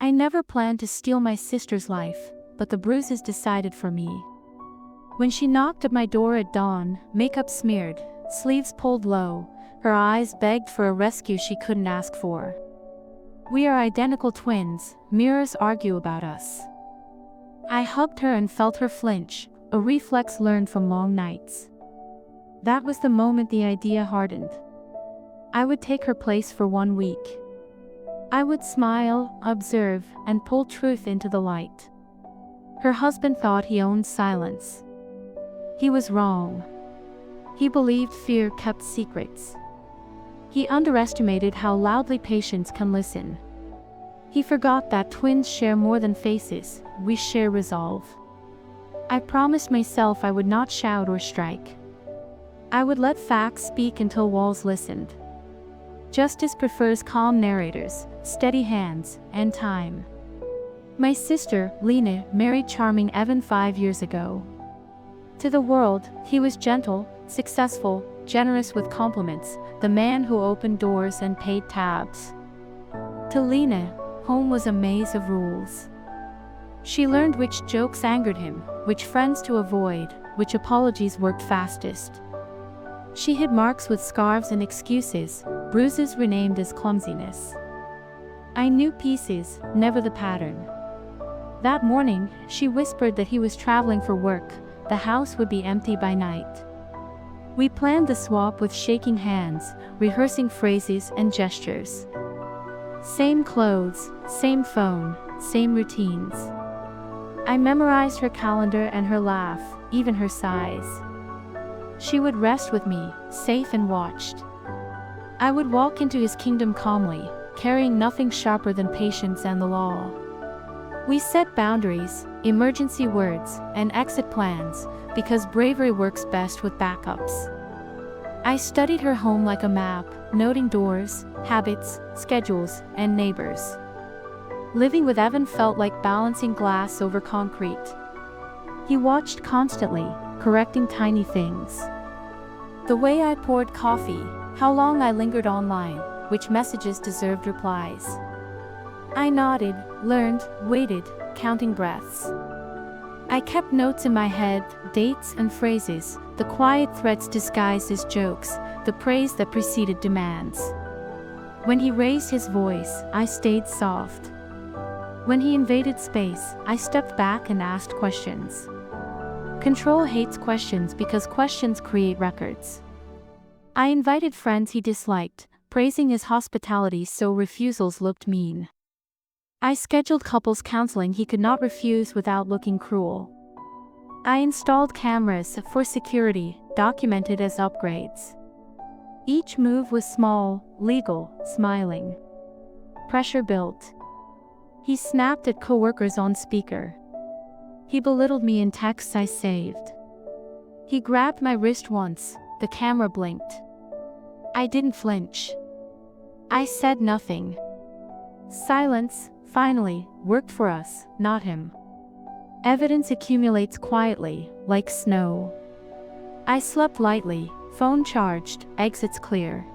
I never planned to steal my sister's life, but the bruises decided for me. When she knocked at my door at dawn, makeup smeared, sleeves pulled low, her eyes begged for a rescue she couldn't ask for. We are identical twins, mirrors argue about us. I hugged her and felt her flinch, a reflex learned from long nights. That was the moment the idea hardened. I would take her place for 1 week. I would smile, observe, and pull truth into the light. Her husband thought he owned silence. He was wrong. He believed fear kept secrets. He underestimated how loudly patience can listen. He forgot that twins share more than faces, we share resolve. I promised myself I would not shout or strike. I would let facts speak until walls listened. Justice prefers calm narrators, steady hands, and time. My sister, Lena, married charming Evan 5 years ago. To the world, he was gentle, successful, generous with compliments, the man who opened doors and paid tabs. To Lena, home was a maze of rules. She learned which jokes angered him, which friends to avoid, which apologies worked fastest. She hid marks with scarves and excuses, bruises renamed as clumsiness. I knew pieces, never the pattern. That morning, she whispered that he was traveling for work, the house would be empty by night. We planned the swap with shaking hands, rehearsing phrases and gestures. Same clothes, same phone, same routines. I memorized her calendar and her laugh, even her sighs. She would rest with me, safe and watched. I would walk into his kingdom calmly, carrying nothing sharper than patience and the law. We set boundaries, emergency words, and exit plans, because bravery works best with backups. I studied her home like a map, noting doors, habits, schedules, and neighbors. Living with Evan felt like balancing glass over concrete. He watched constantly, correcting tiny things. The way I poured coffee, how long I lingered online, which messages deserved replies. I nodded, learned, waited, counting breaths. I kept notes in my head, dates and phrases, the quiet threats disguised as jokes, the praise that preceded demands. When he raised his voice, I stayed soft. When he invaded space, I stepped back and asked questions. Control hates questions because questions create records. I invited friends he disliked, praising his hospitality so refusals looked mean. I scheduled couples counseling he could not refuse without looking cruel. I installed cameras for security, documented as upgrades. Each move was small, legal, smiling. Pressure built. He snapped at coworkers on speaker. He belittled me in texts I saved. He grabbed my wrist once, the camera blinked. I didn't flinch. I said nothing. Silence, finally, worked for us, not him. Evidence accumulates quietly, like snow. I slept lightly, phone charged, exits clear.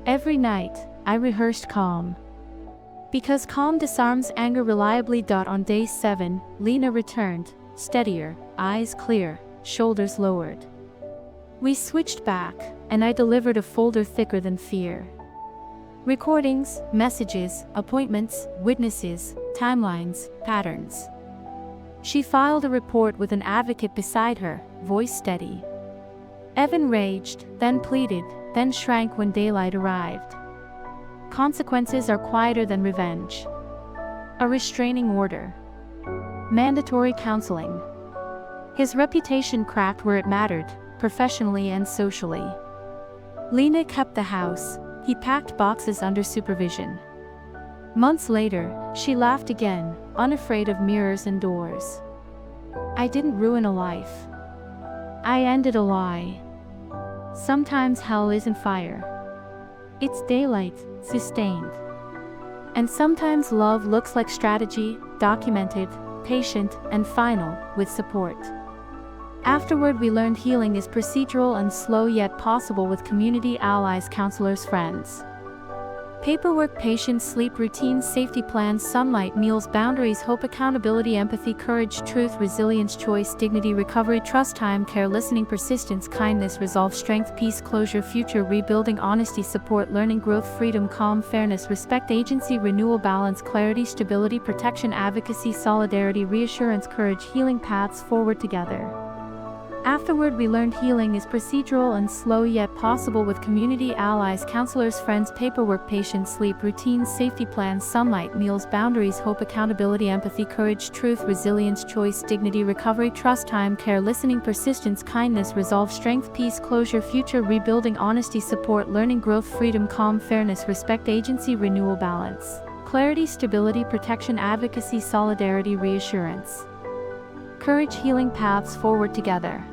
Every night, I rehearsed calm. Because calm disarms anger reliably. On day 7, Lena returned, steadier, eyes clear, shoulders lowered. We switched back, and I delivered a folder thicker than fear. Recordings, messages, appointments, witnesses, timelines, patterns. She filed a report with an advocate beside her, voice steady. Evan raged, then pleaded, then shrank when daylight arrived. Consequences are quieter than revenge. A restraining order. Mandatory counseling. His reputation cracked where it mattered, professionally and socially. Lena kept the house. He packed boxes under supervision. Months later, she laughed again, unafraid of mirrors and doors. I didn't ruin a life. I ended a lie. Sometimes hell isn't fire. It's daylight, sustained. And sometimes love looks like strategy, documented, patient, and final, with support. Afterward, we learned healing is procedural and slow yet possible with community allies, counselors, friends. Paperwork, patience, sleep, routines, safety plans, sunlight, meals, boundaries, hope, accountability, empathy, courage, truth, resilience, choice, dignity, recovery, trust, time, care, listening, persistence, kindness, resolve, strength, peace, closure, future, rebuilding, honesty, support, learning, growth, freedom, calm, fairness, respect, agency, renewal, balance, clarity, stability, protection, advocacy, solidarity, reassurance, courage, healing, paths forward together. Afterward, we learned healing is procedural and slow yet possible with community, allies, counselors, friends, paperwork, patience, sleep, routines, safety plans, sunlight, meals, boundaries, hope, accountability, empathy, courage, truth, resilience, choice, dignity, recovery, trust, time, care, listening, persistence, kindness, resolve, strength, peace, closure, future, rebuilding, honesty, support, learning, growth, freedom, calm, fairness, respect, agency, renewal, balance, clarity, stability, protection, advocacy, solidarity, reassurance, courage, healing, paths forward together.